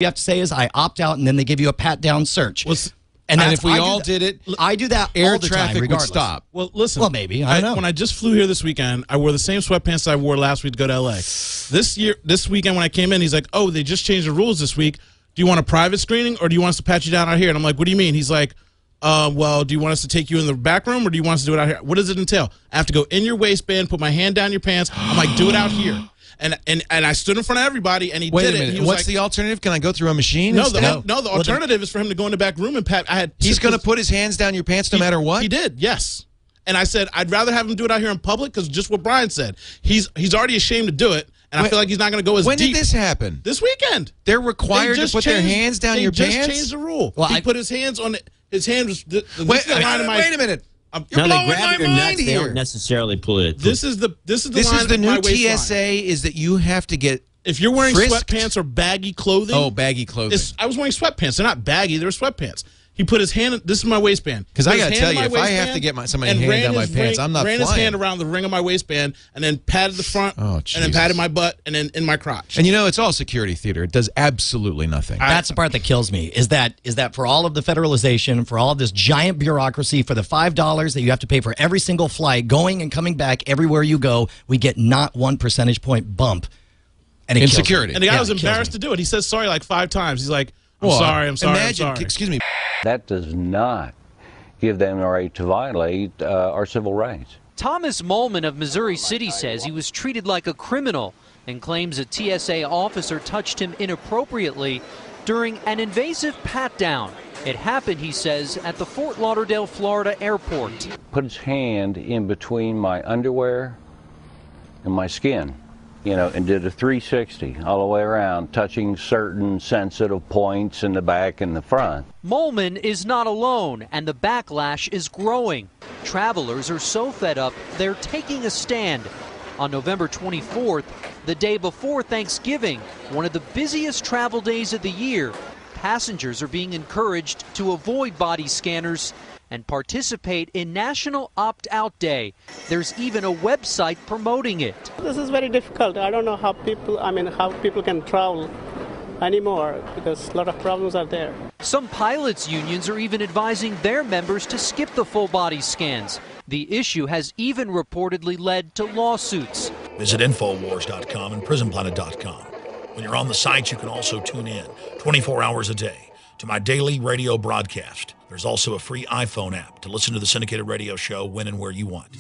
you have to say is I opt out, and then they give you a pat-down search. And if we all did it, I do that air all the traffic time, would stop. Well, listen. Well, maybe. I don't know. When I just flew here this weekend, I wore the same sweatpants I wore last week to go to L.A. This weekend when I came in, he's like, oh, they just changed the rules this week. Do you want a private screening or do you want us to pat you down out here? And I'm like, what do you mean? He's like, well, do you want us to take you in the back room or do you want us to do it out here? What does it entail? I have to go in your waistband, put my hand down your pants. I'm like, do it out here. And I stood in front of everybody, and he Wait did a minute. it. He was What's like, the alternative? Can I go through a machine? No, the alternative is for him to go in the back room and pat. He's going to put his hands down your pants no matter what? He did, yes. And I said, I'd rather have him do it out here in public because just what Brian said. He's already ashamed to do it, and I feel like he's not going to go as deep. When did this happen? This weekend. They're required to put their hands down your pants? They just changed the rule. Well, he put his hands on it. His hand was wait a minute. Now You're blowing they grab my your mind nuts. here. They don't necessarily pull it. This is the new TSA is that you have to get if you're wearing frisked? sweatpants or baggy clothing. Oh, baggy clothing. I was wearing sweatpants. They're not baggy. They're sweatpants. He put his hand. This is my waistband. Because I got to tell you, if I have to get somebody's hand down my pants, I'm not flying. Ran his hand around the ring of my waistband and then patted the front and then patted my butt and then in my crotch. And you know, it's all security theater. It does absolutely nothing. That's the part that kills me, is that for all of the federalization, for all of this giant bureaucracy, for the $5 that you have to pay for every single flight, going and coming back everywhere you go, we get not 1 percentage point bump. And it in kills security. me. And the guy was embarrassed to do it. He says sorry like 5 times. He's like, I'm sorry. Imagine, excuse me. That does not give them the right to violate our civil rights. Thomas Molman of Missouri City says he was treated like a criminal and claims a TSA officer touched him inappropriately during an invasive pat-down. It happened, he says, at the Fort Lauderdale, Florida airport. Put his hand in between my underwear and my skin, you know, and did a 360 all the way around, touching certain sensitive points in the back and the front. Molman is not alone, and the backlash is growing. Travelers are so fed up, they're taking a stand. On November 24th, the day before Thanksgiving, one of the busiest travel days of the year, passengers are being encouraged to avoid body scanners and participate in National Opt-Out Day. There's even a website promoting it. This is very difficult. I don't know how people can travel anymore because a lot of problems are there. Some pilots' unions are even advising their members to skip the full body scans. The issue has even reportedly led to lawsuits. Visit Infowars.com and PrisonPlanet.com. When you're on the site, you can also tune in 24 hours a day to my daily radio broadcast. There's also a free iPhone app to listen to the syndicated radio show when and where you want.